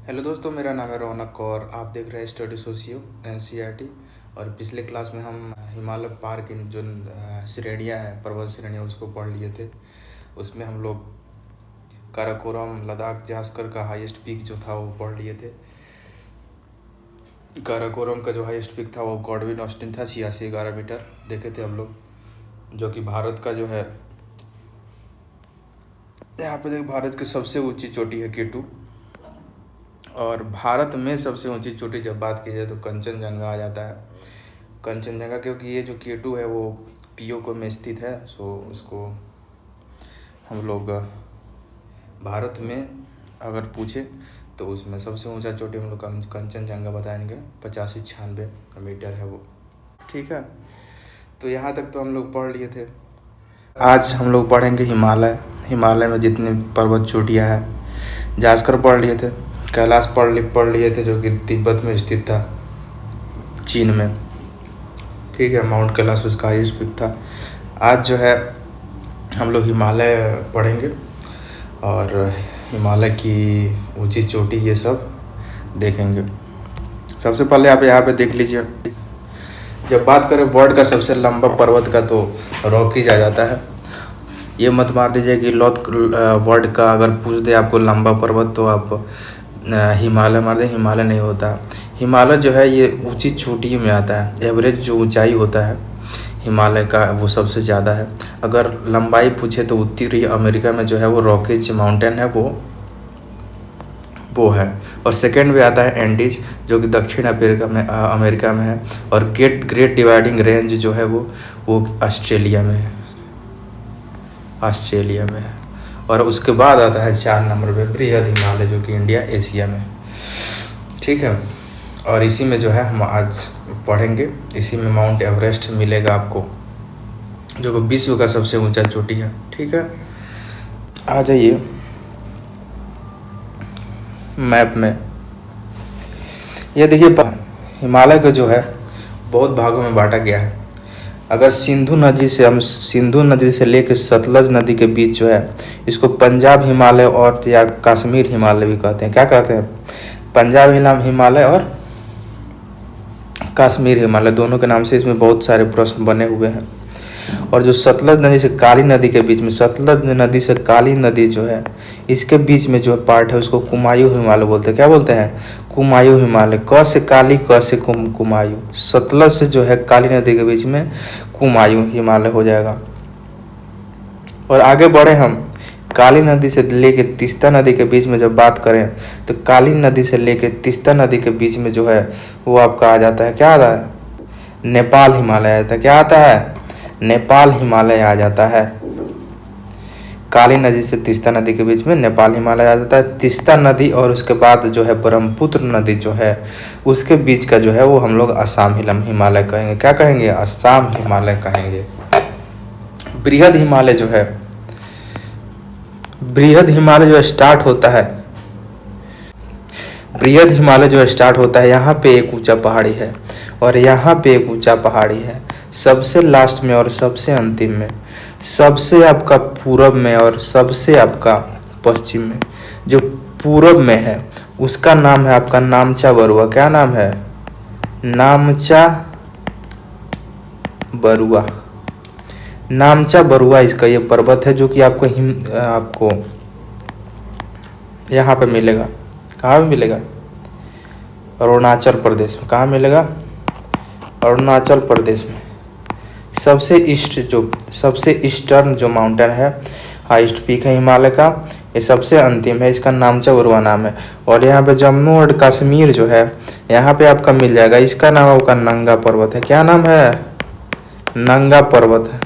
Hello दोस्तों, मेरा नाम है रौनक और आप देख रहे हैं स्टडी सोशियो एनसीईआरटी। और पिछले क्लास में हम हिमालय पार्क की जो श्रेणियाँ हैं, पर्वत श्रेणियाँ, उसको पढ़ लिए थे। उसमें हम लोग काराकोरम, लद्दाख जास्कर का हाईएस्ट पीक जो था वो पढ़ लिए थे। काराकोरम का जो हाईएस्ट पीक था वो गॉडविन ऑस्टिन था, 8611 मीटर देखे थे हम लोग, जो कि भारत का जो है, यहाँ पे देख, भारत की सबसे ऊंची चोटी है K2। और भारत में सबसे ऊंची चोटी जब बात की जाए तो कंचनजंगा आ जाता है। कंचनजंगा, क्योंकि ये जो K2 है वो POK में स्थित है। सो उसको हम लोग भारत में अगर पूछे तो उसमें सबसे ऊंचा चोटी हम लोग कंचनजंगा बताएंगे। 8596 मीटर है वो। ठीक है, तो यहाँ तक तो हम लोग पढ़ लिए थे। आज हम लोग पढ़ेंगे हिमालय में जितनी पर्वत चोटियाँ हैं। जास्कर पढ़ लिए थे, कैलाश पढ़ लिए थे जो कि तिब्बत में स्थित था, चीन में। ठीक है, माउंट कैलाश उसका हाईएस्ट पीक था। आज जो है हम लोग हिमालय पढ़ेंगे और हिमालय की ऊंची चोटी ये सब देखेंगे। सबसे पहले आप यहाँ पे देख लीजिए, जब बात करें वर्ल्ड का सबसे लंबा पर्वत का तो रॉकीज आ जाता है। ये मत मार दीजिए कि वर्ल्ड का अगर पूछ दे आपको लंबा पर्वत तो आप हिमालय मार दें। हिमालय नहीं होता। हिमालय जो है ये ऊंची चोटी में आता है। एवरेज जो ऊंचाई होता है हिमालय का वो सबसे ज़्यादा है। अगर लंबाई पूछे तो उत्तरी अमेरिका में जो है वो रॉकीज माउंटेन है, वो है। और सेकंड में आता है एंडीज, जो कि दक्षिण अमेरिका में है। और ग्रेट डिवाइडिंग रेंज जो है वो ऑस्ट्रेलिया में है। और उसके बाद आता है 4 नंबर पे बृहद हिमालय, जो कि इंडिया एशिया में। ठीक है, और इसी में जो है हम आज पढ़ेंगे। इसी में माउंट एवरेस्ट मिलेगा आपको, जो कि विश्व का सबसे ऊंचा चोटी है। ठीक है, आ जाइए मैप में। ये देखिए, हिमालय का जो है बहुत भागों में बांटा गया है। अगर सिंधु नदी से लेकर सतलज नदी के बीच जो है, इसको पंजाब हिमालय और या कश्मीर हिमालय भी कहते हैं। क्या कहते हैं? पंजाब हिमालय और कश्मीर हिमालय, दोनों के नाम से इसमें बहुत सारे प्रश्न बने हुए हैं। और जो सतलज नदी से काली नदी के बीच में, सतलज नदी से काली नदी जो है, इसके बीच में जो पार्ट है उसको कुमायूं हिमालय बोलते हैं। क्या बोलते हैं? कुमायूं हिमालय। क से काली, क से कुमायूं। सतलज से जो है काली नदी के बीच में कुमायूं हिमालय हो जाएगा। और आगे बढ़े हम, काली नदी से लेके तीस्ता नदी के बीच में जब बात करें तो काली नदी से लेके तीस्ता नदी के बीच में जो है वो आपका आ जाता है, क्या आता है? नेपाल हिमालय आ जाता है। क्या आता है? नेपाल हिमालय आ जाता है। काली नदी से तीस्ता नदी के बीच में नेपाल हिमालय आ जाता है। तीस्ता नदी और उसके बाद जो है ब्रह्मपुत्र नदी जो है, उसके बीच का जो है वो हम लोग असम हिमालय कहेंगे। क्या कहेंगे? असम हिमालय कहेंगे। बृहद हिमालय जो है, बृहद हिमालय जो स्टार्ट होता है, बृहद हिमालय जो स्टार्ट होता है, यहाँ पे एक ऊंचा पहाड़ी है और यहाँ पे एक ऊंचा पहाड़ी है। सबसे लास्ट में और सबसे अंतिम में, सबसे आपका पूरब में और सबसे आपका पश्चिम में, जो पूरब में है उसका नाम है आपका नामचा बरुआ। क्या नाम है? नामचा बरुआ। नामचा बरुआ इसका ये पर्वत है, जो कि आपको यहाँ पे मिलेगा। कहाँ पे मिलेगा? अरुणाचल प्रदेश में। कहाँ मिलेगा? अरुणाचल प्रदेश में। सबसे ईस्टर्न जो माउंटेन है, हाईएस्ट पीक है हिमालय का, ये सबसे अंतिम है। इसका नामचा बरुआ नाम है। और यहाँ पे जम्मू और कश्मीर जो है, यहाँ पे आपका मिल जाएगा। इसका नाम आपका नंगा पर्वत है। क्या नाम है? नंगा पर्वत है।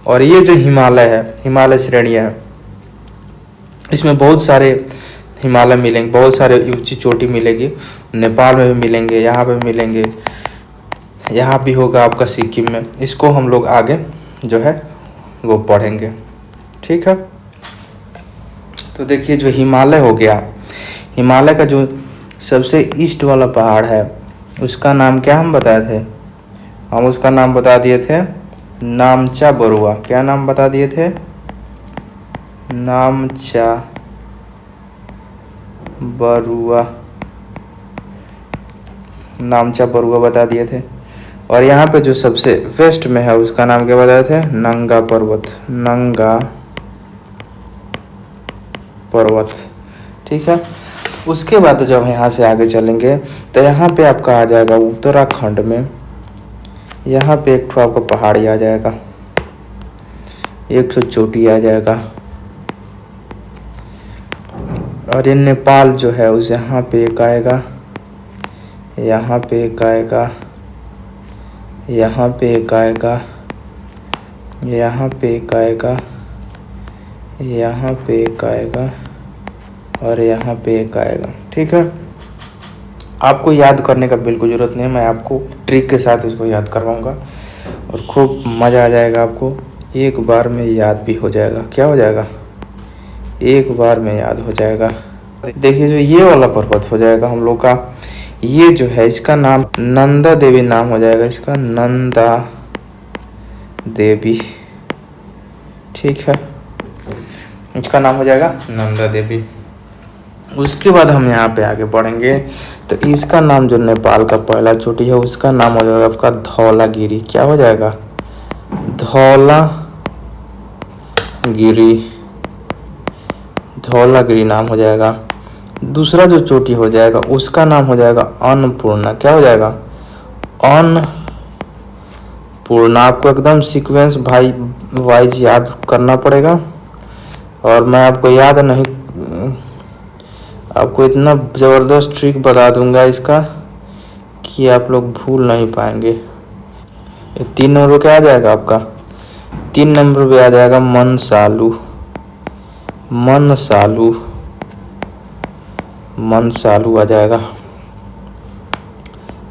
और ये जो हिमालय है, हिमालय श्रेणियाँ है, इसमें बहुत सारे हिमालय मिलेंगे, बहुत सारे ऊंची चोटी मिलेगी। नेपाल में भी मिलेंगे, यहाँ पे मिलेंगे, यहाँ भी होगा आपका सिक्किम में। इसको हम लोग आगे जो है वो पढ़ेंगे। ठीक है, तो देखिए, जो हिमालय हो गया, हिमालय का जो सबसे ईस्ट वाला पहाड़ है उसका नाम क्या हम बताए थे? हम उसका नाम बता दिए थे नामचा बरुआ। क्या नाम बता दिए थे? नामचा बरुआ, नामचा बरुआ बता दिए थे। और यहाँ पे जो सबसे वेस्ट में है उसका नाम क्या बताए थे? नंगा पर्वत, नंगा पर्वत। ठीक है। उसके बाद जब यहाँ से आगे चलेंगे तो यहाँ पे आपका आ जाएगा उत्तराखंड में, यहाँ पे एक ठो आपका पहाड़ी आ जाएगा, एक ठो चोटी आ जाएगा। और ये नेपाल जो है उस यहाँ पे एक आएगा, यहाँ पे एक आएगा, यहाँ पे एक आएगा, यहाँ पे एक आएगा, यहाँ पे एक आएगा और यहाँ पे एक आएगा। ठीक है। आपको याद करने का बिल्कुल ज़रूरत नहीं है, मैं आपको ट्रिक के साथ इसको याद करवाऊँगा और खूब मज़ा आ जाएगा आपको। एक बार में याद भी हो जाएगा। क्या हो जाएगा? एक बार में याद हो जाएगा। देखिए जो ये वाला पर्वत हो जाएगा हम लोग का, ये जो है इसका नाम नंदा देवी नाम हो जाएगा, इसका नंदा देवी। ठीक है, इसका नाम हो जाएगा नंदा देवी। उसके बाद हम यहाँ पे आगे बढ़ेंगे तो इसका नाम जो नेपाल का पहला चोटी है उसका नाम हो जाएगा आपका धौलागिरी। क्या हो जाएगा? धौलागिरी, धौलागिरी नाम हो जाएगा। दूसरा जो चोटी हो जाएगा उसका नाम हो जाएगा अन्नपूर्णा। क्या हो जाएगा? अन्नपूर्णा। आपको एकदम सीक्वेंस भाई वाइज याद करना पड़ेगा और मैं आपको याद नहीं, आपको इतना ज़बरदस्त ट्रिक बता दूंगा इसका कि आप लोग भूल नहीं पाएंगे। ये 3 नंबर क्या आ जाएगा आपका? 3 नंबर पे आ जाएगा मनसालू, मनसालू, मनसालू आ जाएगा।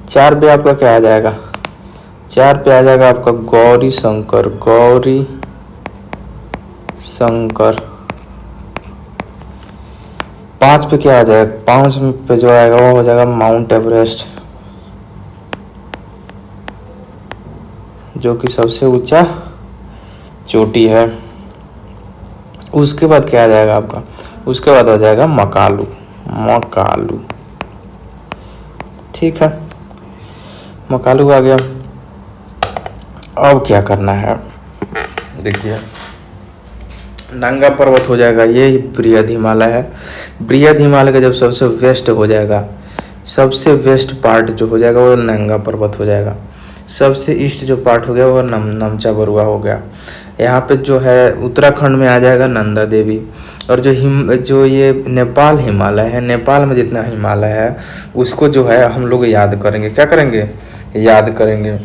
4 पे आपका क्या आ जाएगा? 4 पे आ जाएगा आपका गौरी शंकर, गौरी शंकर। 5 पे क्या आ जाएगा? 5 पे जो आएगा वो हो जाएगा माउंट एवरेस्ट, जो कि सबसे ऊंचा चोटी है। उसके बाद क्या आ जाएगा आपका? उसके बाद आ जाएगा मकालू, मकालू। ठीक है, मकालू आ गया। अब क्या करना है? देखिए नंगा पर्वत हो जाएगा, ये बृहद हिमालय है। बृहद हिमालय का जब सबसे वेस्ट हो जाएगा, सबसे वेस्ट पार्ट जो हो जाएगा वो नंगा पर्वत हो जाएगा। सबसे ईस्ट जो पार्ट हो गया वो नमचा बरुआ हो गया। यहाँ पे जो है उत्तराखंड में आ जाएगा नंदा देवी। और जो ये नेपाल हिमालय है, नेपाल में जितना हिमालय है उसको जो है हम लोग याद करेंगे। क्या करेंगे? याद करेंगे।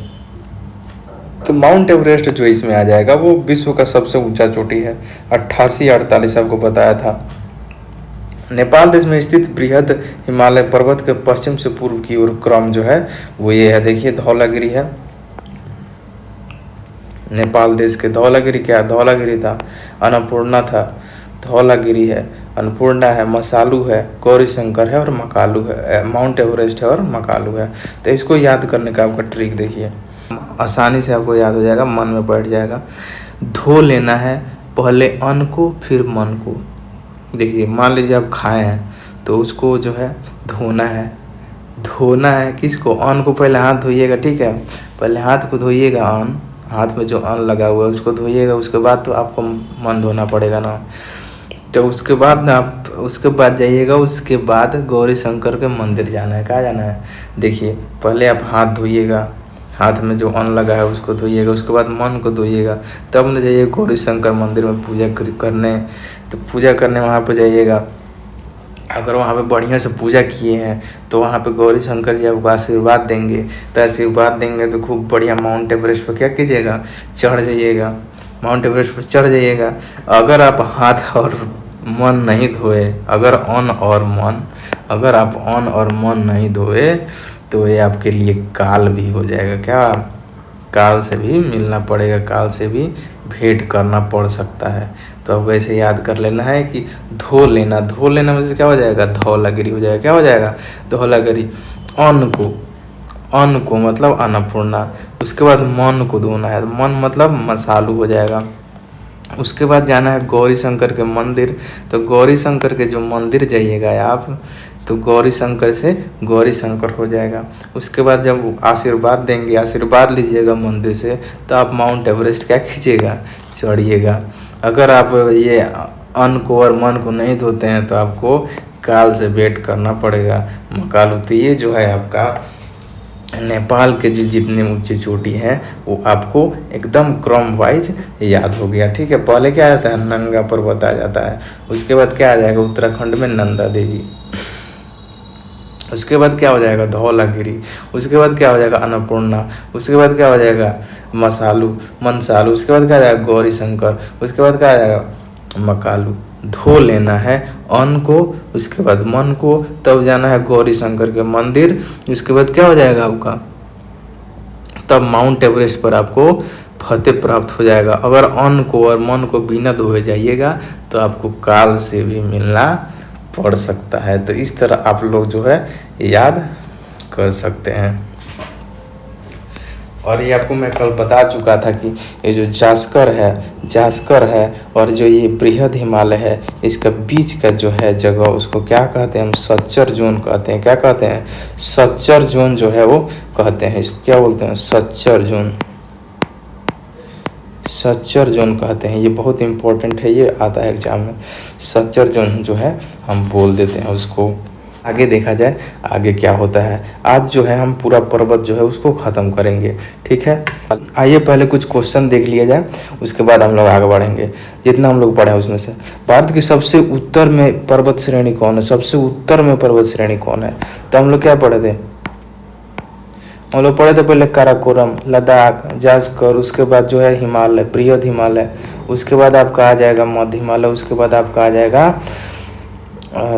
तो माउंट एवरेस्ट जो इसमें आ जाएगा वो विश्व का सबसे ऊंचा चोटी है, 8848 आपको बताया था। नेपाल देश में स्थित बृहद हिमालय पर्वत के पश्चिम से पूर्व की ओर क्रम जो है वो ये है। देखिए धौलागिरी है, नेपाल देश के धौलागिरी क्या? धौलागिरी था, अन्नपूर्णा था, धौलागिरी है, अन्नपूर्णा है, मसालू है, गौरी शंकर है और मकालू है, माउंट एवरेस्ट है और मकालू है। तो इसको याद करने का आपका ट्रिक देखिए, आसानी से आपको याद हो जाएगा, मन में बैठ जाएगा। धो लेना है पहले अन्न को फिर मन को। देखिए मान लीजिए आप खाए हैं तो उसको जो है धोना है। धोना है किसको? अन्न को पहले हाथ धोइएगा। ठीक है, पहले हाथ को धोइएगा, अन्न, हाथ में जो अन्न लगा हुआ है उसको धोइएगा। उसके बाद तो आपको मन धोना पड़ेगा ना। तो उसके बाद ना आप उसके बाद जाइएगा, उसके बाद गौरी शंकर के मंदिर जाना है। कहाँ जाना है? देखिए पहले आप हाथ धोइएगा, हाथ में जो अन्न लगा है उसको धोइएगा, उसके बाद मन को धोइएगा, तब न जाइए गौरी शंकर मंदिर में पूजा करने। तो पूजा करने वहाँ पे जाइएगा। अगर वहाँ पे बढ़िया से पूजा किए हैं तो वहाँ पे गौरी शंकर जी आपको आशीर्वाद देंगे। तो आशीर्वाद देंगे तो खूब बढ़िया माउंट एवरेस्ट पर क्या कीजिएगा? चढ़ जाइएगा, माउंट एवरेस्ट पर चढ़ जाइएगा। अगर आप हाथ और मन नहीं धोए, अगर आप अन्न और मन नहीं धोए तो ये आपके लिए काल भी हो जाएगा। क्या? काल से भी मिलना पड़ेगा, काल से भी भेंट करना पड़ सकता है। तो अब वैसे याद कर लेना है कि धो लेना, धो लेना में से क्या हो जाएगा? धौलागिरी हो जाएगा। क्या हो जाएगा? धौलागिरी। अन्न को मतलब अन्नपूर्णा। उसके बाद मन को धोना है, मन मतलब मसालू हो जाएगा। उसके बाद जाना है गौरी शंकर के मंदिर। तो गौरी शंकर के जो मंदिर जाइएगा आप, तो गौरी शंकर से गौरी शंकर हो जाएगा। उसके बाद जब आशीर्वाद देंगे, आशीर्वाद लीजिएगा मंदिर से, तो आप माउंट एवरेस्ट क्या कीजिएगा, चढ़िएगा। अगर आप ये अन्न को और मन को नहीं धोते हैं तो आपको काल से भेंट करना पड़ेगा, मकालू। तो ये जो है आपका नेपाल के जो जितने ऊंचे चोटी हैं वो आपको एकदम क्रम वाइज याद हो गया, ठीक है। पहले क्या आता है, नंगा पर्वत आ जाता है। उसके बाद क्या आ जाएगा, उत्तराखंड में नंदा देवी। उसके बाद क्या हो जाएगा, धौलागिरी। उसके बाद क्या हो जाएगा, अन्नपूर्णा। उसके बाद क्या हो जाएगा, मनसालू। उसके बाद क्या आ जाएगा, गौरी शंकर। उसके बाद क्या आ जाएगा, मकालू। धो लेना है अन्न को, उसके बाद मन को, तब जाना है गौरी शंकर के मंदिर। उसके बाद क्या हो जाएगा आपका, तब माउंट एवरेस्ट पर आपको फतेह प्राप्त हो जाएगा। अगर अन्न को और मन को बिना धोए जाइएगा तो आपको काल से भी मिलना पड़ सकता है। तो इस तरह आप लोग जो है याद कर सकते हैं। और ये आपको मैं कल बता चुका था कि ये जो जास्कर है और जो ये बृहद हिमालय है, इसका बीच का जो है जगह, उसको क्या कहते हैं, हम सच्चर जोन कहते हैं। क्या कहते हैं, सच्चर जोन जो है वो कहते हैं। इसको क्या बोलते हैं, सच्चर जोन। सच्चर जोन कहते हैं। ये बहुत इम्पोर्टेंट है, ये आता है एग्जाम में। सच्चर जोन जो है हम बोल देते हैं उसको। आगे देखा जाए आगे क्या होता है। आज जो है हम पूरा पर्वत जो है उसको ख़त्म करेंगे, ठीक है। आइए पहले कुछ क्वेश्चन देख लिया जाए, उसके बाद हम लोग आगे बढ़ेंगे। जितना हम लोग पढ़े उसमें से, भारत की सबसे उत्तर में पर्वत श्रेणी कौन है, सबसे उत्तर में पर्वत श्रेणी कौन है। तो हम लोग क्या पढ़े थे, हम लोग पढ़े थे पहले काराकोरम, लद्दाख, जास्कर। उसके बाद जो है हिमालय, बृहद हिमालय। उसके बाद आपका आ जाएगा मध्य हिमालय। उसके बाद आपका आ जाएगा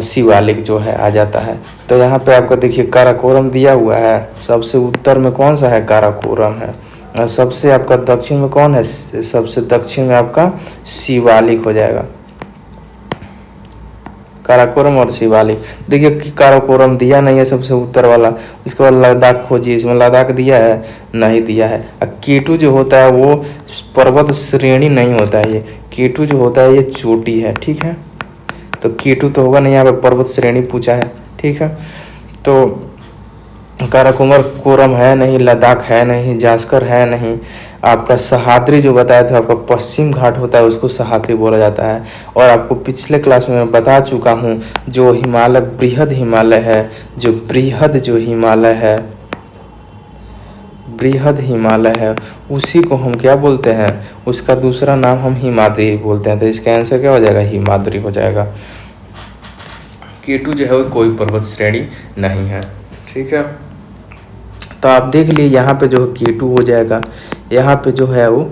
शिवालिक जो है आ जाता है। तो यहाँ पे आपका देखिए काराकोरम दिया हुआ है। सबसे उत्तर में कौन सा है, काराकोरम है। और सबसे आपका दक्षिण में कौन है, सबसे दक्षिण में आपका शिवालिक हो जाएगा। काराकोरम और शिवालिक। देखिए कि काराकोरम दिया नहीं है सबसे उत्तर वाला। इसके बाद लद्दाख खोजिए, इसमें लद्दाख दिया है, नहीं दिया है। केटू जो होता है वो पर्वत श्रेणी नहीं होता है, ये केटू जो होता है ये चोटी है, ठीक है। तो केटू तो होगा नहीं, यहाँ पे पर्वत श्रेणी पूछा है, ठीक है। तो काराकोरम है नहीं, लद्दाख है नहीं, जास्कर है नहीं। आपका सह्याद्री जो बताया था, आपका पश्चिम घाट होता है उसको सह्याद्री बोला जाता है। और आपको पिछले क्लास में मैं बता चुका हूँ, जो हिमालय बृहद हिमालय है, जो बृहद जो हिमालय है, बृहद हिमालय है, उसी को हम क्या बोलते हैं, उसका दूसरा नाम हम हिमाद्री बोलते हैं। तो इसका आंसर क्या हो जाएगा, हिमाद्री हो जाएगा। केटू जो है वो कोई पर्वत श्रेणी नहीं है, ठीक है। तो आप देख लिए यहाँ पे जो केटू हो जाएगा, यहाँ पे जो है वो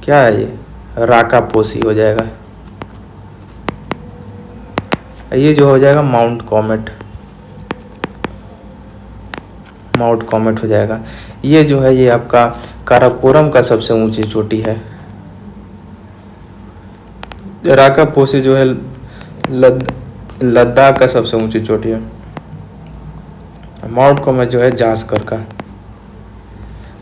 क्या है, ये राकापोसी हो जाएगा। ये जो हो जाएगा माउंट कॉमेट, माउंट कॉमेट हो जाएगा। ये जो है ये आपका काराकोरम का सबसे ऊंची चोटी है। राकापोसी जो है लद्दाख का सबसे ऊंची चोटी है। माउंट कॉमेट जो है जास्कर का।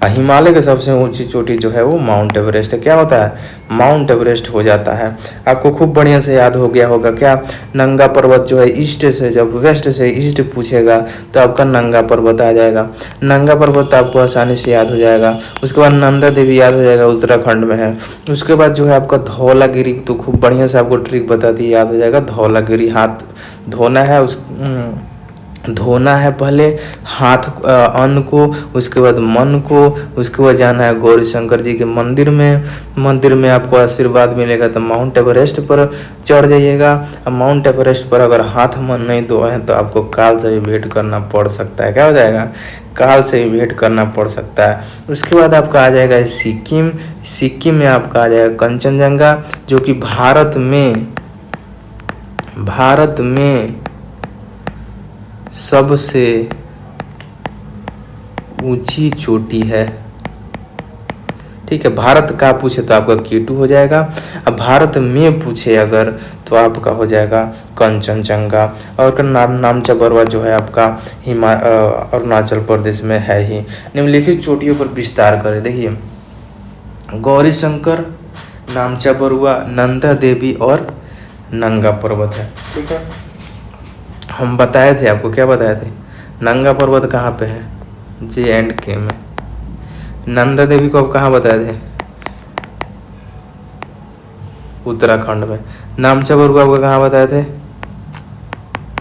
हिमालय की सबसे ऊंची चोटी जो है वो माउंट एवरेस्ट है। क्या होता है, माउंट एवरेस्ट हो जाता है। आपको खूब बढ़िया से याद हो गया होगा क्या, नंगा पर्वत जो है ईस्ट से, जब वेस्ट से ईस्ट पूछेगा तो आपका नंगा पर्वत आ जाएगा। नंगा पर्वत आपको आसानी से याद हो जाएगा। उसके बाद नंदा देवी याद हो जाएगा, उत्तराखंड में है। उसके बाद जो है आपका धौलागिरी, तो खूब बढ़िया से आपको ट्रिक बता दी, याद हो जाएगा। धौलागिरी, हाथ धोना है, धोना है पहले हाथ अन्न को, उसके बाद मन को। उसके बाद जाना है गौरी शंकर जी के मंदिर में। मंदिर में आपको आशीर्वाद मिलेगा तो माउंट एवरेस्ट पर चढ़ जाइएगा। अब माउंट एवरेस्ट पर अगर हाथ मन नहीं धोए हैं तो आपको काल से भी भेंट करना पड़ सकता है। क्या हो जाएगा, काल से भी भेंट करना पड़ सकता है। उसके बाद आपका आ जाएगा सिक्किम। सिक्किम में आपका आ जाएगा कंचनजंगा, जो कि भारत में सबसे ऊंची चोटी है, ठीक है। भारत का पूछे तो आपका केटू हो जाएगा। अब भारत में पूछे अगर तो आपका हो जाएगा कंचनजंगा। और नामचा बरवा जो है आपका अरुणाचल प्रदेश में है ही। निम्नलिखित चोटियों पर विस्तार करें। देखिए गौरी शंकर, नामचा बरुआ, नंदा देवी और नंगा पर्वत है। ठीक है, हम बताए थे आपको, क्या बताए थे, नंगा पर्वत कहाँ पे है, J&K में। नंदा देवी को आप कहाँ बताए थे, उत्तराखंड में। नामचा बरुआ आपको कहाँ बताए थे,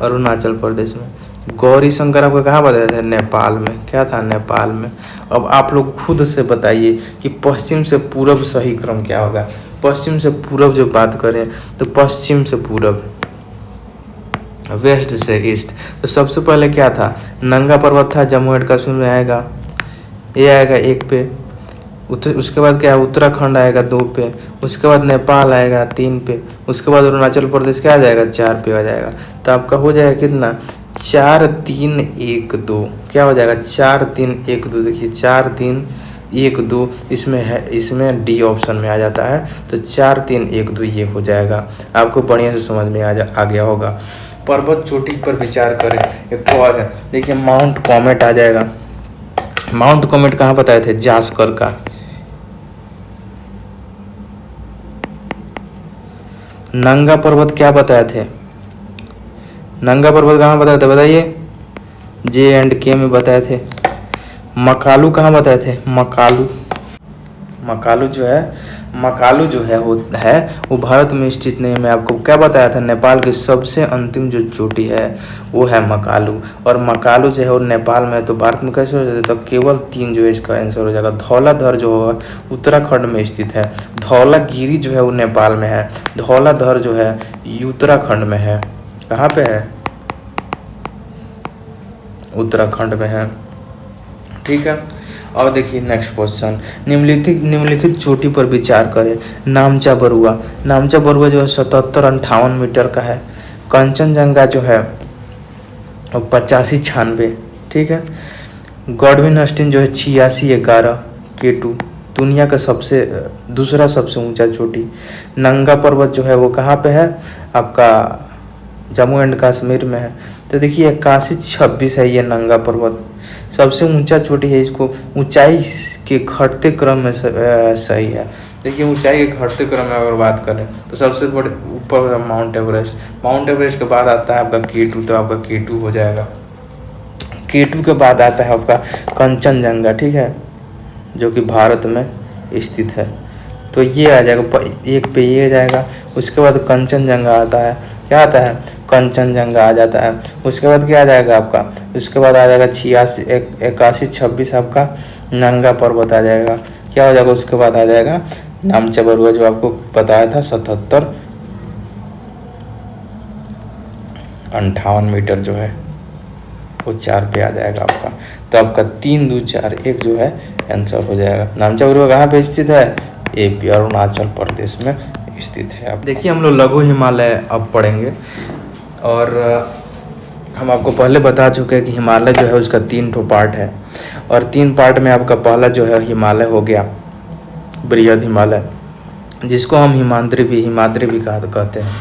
अरुणाचल प्रदेश में। गौरी शंकर आपको कहाँ बताए थे, नेपाल में। क्या था, नेपाल में। अब आप लोग खुद से बताइए कि पश्चिम से पूरब सही क्रम क्या होगा। पश्चिम से पूरब जो बात करें तो पश्चिम से पूरब, वेस्ट से ईस्ट। तो सबसे पहले क्या था, नंगा पर्वत था, जम्मू एंड कश्मीर में आएगा, ये आएगा 1 पे। उसके बाद क्या है, उत्तराखंड आएगा 2 पे। उसके बाद नेपाल आएगा 3 पे। उसके बाद अरुणाचल प्रदेश क्या आ जाएगा, 4 पे आ जाएगा। तो आपका हो जाएगा कितना, 4 3 1 2। क्या हो जाएगा, 4 3 1 2। देखिए 4 3 1 2 इसमें है, इसमें डी ऑप्शन में आ जाता है। तो 4 3 1 2 ये हो जाएगा। आपको बढ़िया से समझ में आ गया होगा। पर्वत चोटी पर विचार करें। एक तो और है, देखिए माउंट कॉमेट आ जाएगा। माउंट कॉमेट कहाँ बताए थे, जास्कर का। नंगा पर्वत क्या बताए थे, नंगा पर्वत कहाँ बताए थे बताइए, J&K में बताए थे। मकालू कहाँ बताए थे, मकालू। मकालू जो है वो भारत में स्थित नहीं है। मैं आपको क्या बताया था, नेपाल की सबसे अंतिम जो चोटी है वो है मकालू। और मकालू जो है वो नेपाल में है। तो भारत में कैसे हो जाता है, तो केवल 3 जो है इसका आंसर हो जाएगा। धौलाधर जो है उत्तराखंड में स्थित है। धौलागिरी जो है वो नेपाल में है। धौलाधर जो है उत्तराखंड में है। कहाँ पे है, उत्तराखंड में है। ठीक है, और देखिए नेक्स्ट क्वेश्चन, निम्नलिखित चोटी पर विचार करें। नामचा बरुआ जो है 77-58 मीटर का है। कंचनजंगा जो है 85-96। ठीक है, गॉडविन अस्टिन जो है 86-11 K2, दुनिया का दूसरा सबसे ऊंचा चोटी। नंगा पर्वत जो है वो कहाँ पे है, आपका जम्मू एंड कश्मीर में है। तो देखिए 81-26 है ये नंगा पर्वत, सबसे ऊंचा चोटी है। इसको ऊंचाई के घटते क्रम में सही है। देखिए ऊंचाई के घटते क्रम में अगर बात करें तो सबसे बड़े ऊपर माउंट एवरेस्ट के बाद आता है आपका K2। तो आपका K2 हो जाएगा। K2 के बाद आता है आपका कंचनजंगा। ठीक है, जो कि भारत में स्थित है। तो ये आ जाएगा 1 पे, ये आ जाएगा। उसके बाद कंचनजंगा आता है, क्या आता है, कंचनजंगा आ जाता है। उसके बाद क्या आ जाएगा आपका, उसके बाद आ जाएगा 81-26 आपका नंगा पर्वत आ जाएगा। क्या हो जाएगा, उसके बाद आ जाएगा नामचा बरुआ जो आपको बताया था 77-58 मीटर जो है वो 4 पे आ जाएगा आपका। तो आपका 3 2 4 1 जो है आंसर हो जाएगा। नामचा बरुआ कहाँ पे स्थित है, AP अरुणाचल प्रदेश में स्थित है। आप देखिए हम लोग लघु हिमालय अब पढ़ेंगे। और हम आपको पहले बता चुके हैं कि हिमालय जो है उसका 3 ठो पार्ट है। और 3 पार्ट में आपका पहला जो है हिमालय हो गया बृहद हिमालय, जिसको हम हिमाद्री भी कहते हैं।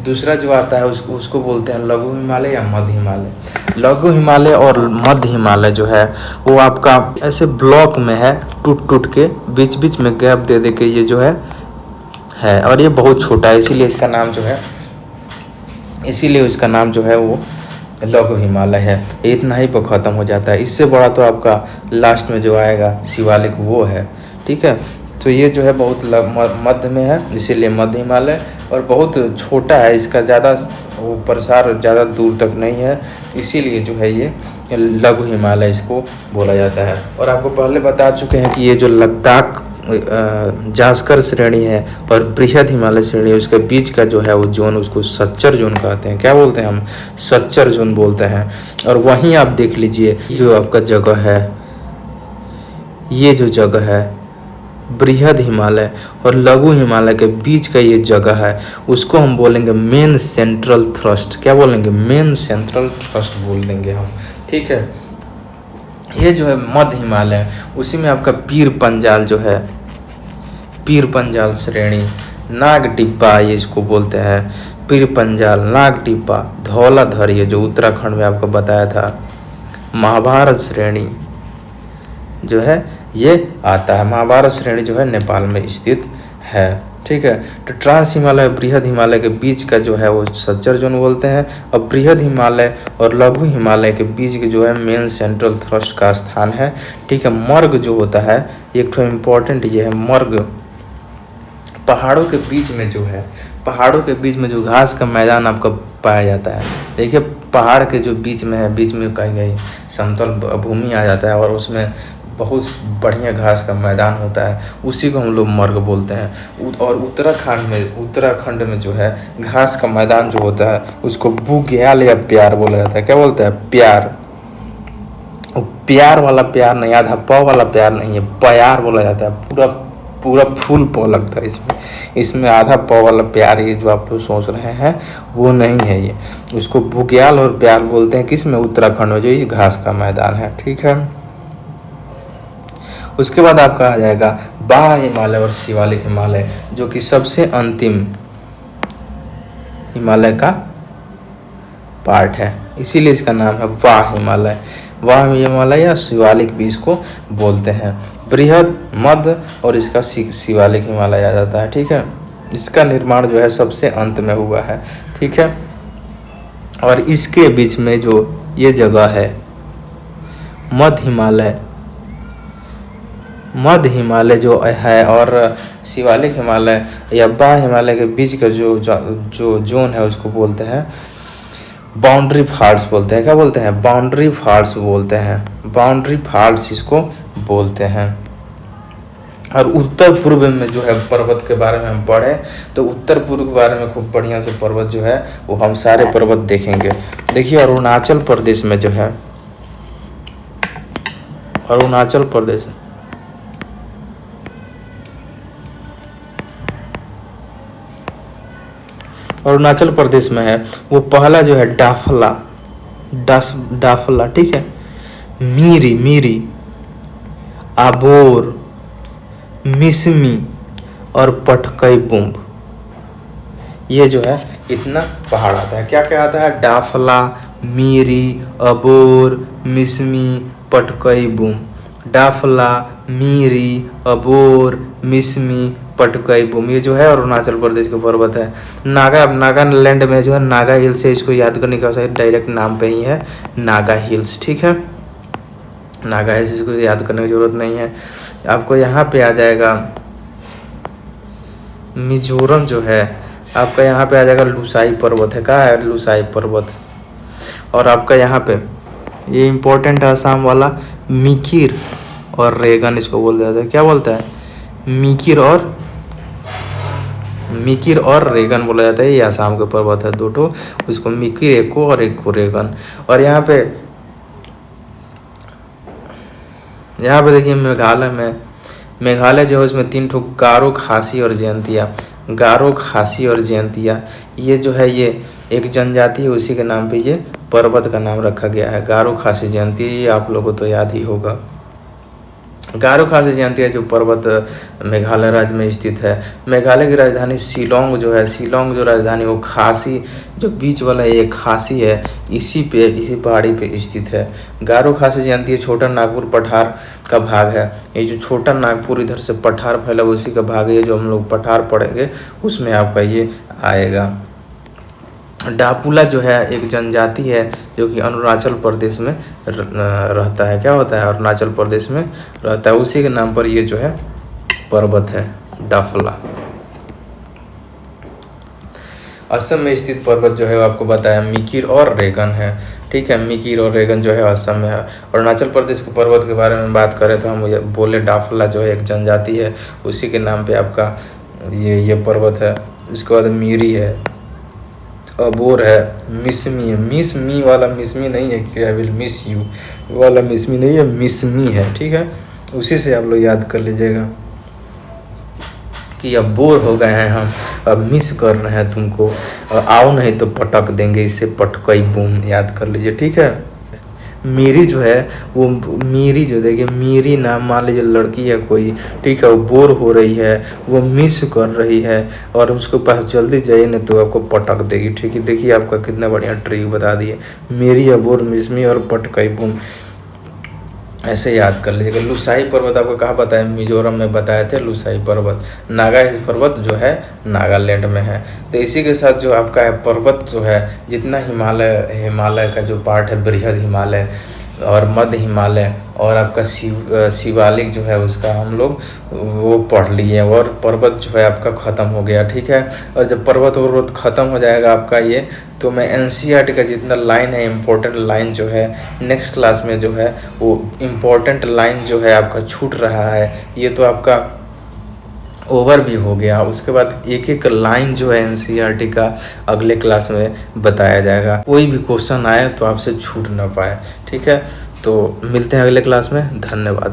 दूसरा जो आता है उसको बोलते हैं लघु हिमालय या मध्य हिमालय। लघु हिमालय और मध्य हिमालय जो है वो आपका ऐसे ब्लॉक में है, टूट के बीच में गैप दे के ये जो है और ये बहुत छोटा है, इसीलिए इसका नाम जो है वो लघु हिमालय है। इतना ही पर ख़त्म हो जाता है। इससे बड़ा तो आपका लास्ट में जो आएगा शिवालिक वो है। ठीक है, तो ये जो है बहुत मध्य में है, इसीलिए मध्य हिमालय। और बहुत छोटा है, इसका ज़्यादा वो प्रसार ज़्यादा दूर तक नहीं है, इसीलिए जो है ये लघु हिमालय इसको बोला जाता है। और आपको पहले बता चुके हैं कि ये जो लद्दाख जास्कर श्रेणी है और बृहद हिमालय श्रेणी है, उसके बीच का जो है वो जोन, उसको सच्चर जोन कहते हैं। क्या बोलते हैं हम, सच्चर जोन बोलते हैं। और वहीं आप देख लीजिए जो आपका जगह है, ये जो जगह है बृहद हिमालय और लघु हिमालय के बीच का ये जगह है, उसको हम बोलेंगे मेन सेंट्रल थ्रस्ट। क्या बोलेंगे, मेन सेंट्रल थ्रस्ट बोल देंगे हम। ठीक है, ये जो है मध्य हिमालय है, उसी में आपका पीर पंजाल जो है, पीर पंजाल श्रेणी, नाग टिब्बा ये इसको बोलते हैं, पीर पंजाल, नाग टिब्बा, धौलाधर ये जो उत्तराखंड में आपको बताया था, महाभारत श्रेणी जो है ये आता है। महाभारत श्रेणी जो है नेपाल में स्थित है। ठीक है। तो ट्रांस हिमालय और बृहद हिमालय के बीच का जो है वो सज्जर जोन बोलते हैं। और बृहद हिमालय और लघु हिमालय के बीच के जो है मेन सेंट्रल थ्रस्ट का स्थान है। ठीक है। मर्ग जो होता है एक तो इम्पोर्टेंट ये है, मर्ग पहाड़ों के बीच में जो है, पहाड़ों के बीच में जो घास का मैदान आपका पाया जाता है। देखिए पहाड़ के जो बीच में है, बीच में कहीं कहीं समतल भूमि आ जाता है और उसमें बहुत बढ़िया घास का मैदान होता है, उसी को हम लोग मर्ग बोलते हैं। और उत्तराखंड में जो है घास का मैदान जो होता है उसको बुग्याल या प्यार बोला जाता है। क्या बोलता है? प्यार। प्यार वाला प्यार नहीं, आधा प वाला प्यार नहीं है, प्यार बोला जाता है। पूरा पूरा फुल प लगता है इसमें आधा प वाला प्यार ये जो आप लोग सोच रहे हैं वो नहीं है। ये उसको बुग्याल और प्यार बोलते हैं। किस में? उत्तराखंड में जो ये घास का मैदान है। ठीक है। उसके बाद आपका आ जाएगा बाह्य हिमालय और शिवालिक हिमालय, जो कि सबसे अंतिम हिमालय का पार्ट है, इसीलिए इसका नाम है वाह हिमालय। वाह हिमालय या शिवालिक भी इसको बोलते हैं। बृहद, मध्य और इसका शिवालिक हिमालय आ जाता है। ठीक है। इसका निर्माण जो है सबसे अंत में हुआ है। ठीक है। और इसके बीच में जो ये जगह है मध्य हिमालय जो है और शिवालिक हिमालय या बाह्य हिमालय के बीच का जो जोन है उसको बोलते हैं बाउंड्री फॉल्ट्स बोलते हैं। क्या बोलते हैं? बाउंड्री फॉल्ट्स बोलते हैं। बाउंड्री फॉल्ट्स इसको बोलते हैं। और उत्तर पूर्व में जो है पर्वत के बारे में हम पढ़े तो उत्तर पूर्व के बारे में खूब बढ़िया से पर्वत जो है वो हम सारे पर्वत देखेंगे। देखिए अरुणाचल प्रदेश में जो है, अरुणाचल प्रदेश में है वो पहला जो है डाफला। ठीक है। मीरी, आबोर, मिसमी और पटकई बुम्ब, ये जो है इतना पहाड़ आता है। क्या क्या आता है? डाफला, मीरी, अबोर, मिसमी, पटकई बुम्ब। डाफला, मीरी, अबोर, मिसमी, पटकई बुम, ये जो है अरुणाचल प्रदेश के पर्वत है। नागालैंड में जो है नागा हिल्स है, इसको याद करने की आवश्यकता डायरेक्ट नाम पे ही है नागा हिल्स। ठीक है। नागा हिल्स, इसको याद करने की जरूरत नहीं है। आपको यहाँ पे आ जाएगा मिजोरम जो है, आपका यहाँ पे आ जाएगा लुसाई पर्वत है। कहाँ है? लुसाई पर्वत। और आपका यहाँ पे ये इम्पोर्टेंट है असम वाला मिकिर और रेगन, इसको बोल जाता है। क्या बोलता है? मिकिर और रेगन बोला जाता है। ये आसाम के पर्वत है दो ठो, उसको मिकिर एक को और एक को रेगन। और यहाँ पे देखिए मेघालय जो है उसमें 3 ठो गारो, खासी और जयंतिया, ये जो है ये एक जनजाति है, उसी के नाम पे ये पर्वत का नाम रखा गया है। गारो, खासी, जयंती, ये आप लोगों को तो याद ही होगा। गारो खासी जयंतिया जो पर्वत मेघालय राज्य में स्थित है। मेघालय की राजधानी शिलोंग जो है, शिलोंग जो राजधानी वो खासी जो बीच वाला ये खासी है, इसी पहाड़ी पे स्थित है। गारो खासी जयंतिया छोटा नागपुर पठार का भाग है। ये जो छोटा नागपुर इधर से पठार फैला उसी का भाग है। जो हम लोग पठार पढ़ेंगे उसमें आपका ये आएगा। डापुला जो है एक जनजाति है जो कि अरुणाचल प्रदेश में रहता है। क्या होता है? अरुणाचल प्रदेश में रहता है, उसी के नाम पर ये जो है पर्वत है डाफला। असम में स्थित पर्वत जो है आपको बताया मिकिर और रेगन है। ठीक है। मिकिर और रेगन जो है असम में है। अरुणाचल प्रदेश के पर्वत के बारे में बात करें तो हम बोले डाफला जो है एक जनजाति है, उसी के नाम पे आपका ये पर्वत है। इसके बाद मीरी है, अबोर है, मिसमी है। मिसमी वाला मिसमी नहीं है कि आई विल मिस यू वाला मिसमी नहीं है, मिसमी है। ठीक है। उसी से आप लोग याद कर लीजिएगा कि अब बोर हो गए हैं हम, अब मिस कर रहे हैं तुमको, आओ नहीं तो पटक देंगे, इससे पटकई बूम याद कर लीजिए। ठीक है। मेरी जो है वो मेरी जो देखिए मेरी नाम मान लीजिए लड़की है कोई, ठीक है, वो बोर हो रही है, वो मिस कर रही है और उसके पास जल्दी जाइए नहीं तो आपको पटक देगी। ठीक है। देखिए आपका कितना बढ़िया ट्रिक बता दिए, मेरी अबोर मिसमी और पटकई बुम। ऐसे याद कर लीजिएगा। लुसाई पर्वत आपको कहाँ बताया, मिजोरम में बताए थे लुसाई पर्वत। नागा हिल्स पर्वत जो है नागालैंड में है। तो इसी के साथ जो आपका है पर्वत जो है, जितना हिमालय का जो पार्ट है, बृहद हिमालय और मध्य हिमालय और आपका शिवालिक जो है उसका हम लोग वो पढ़ लिए, और पर्वत जो है आपका ख़त्म हो गया। ठीक है, और जब पर्वत ख़त्म हो जाएगा आपका ये, तो मैं एनसीईआरटी का जितना लाइन है, इम्पोर्टेंट लाइन जो है, नेक्स्ट क्लास में जो है वो इम्पोर्टेंट लाइन जो है आपका छूट रहा है, ये तो आपका ओवर भी हो गया। उसके बाद एक एक लाइन जो है एनसीईआरटी का अगले क्लास में बताया जाएगा, कोई भी क्वेश्चन आए तो आपसे छूट ना पाए। ठीक है, तो मिलते हैं अगले क्लास में। धन्यवाद।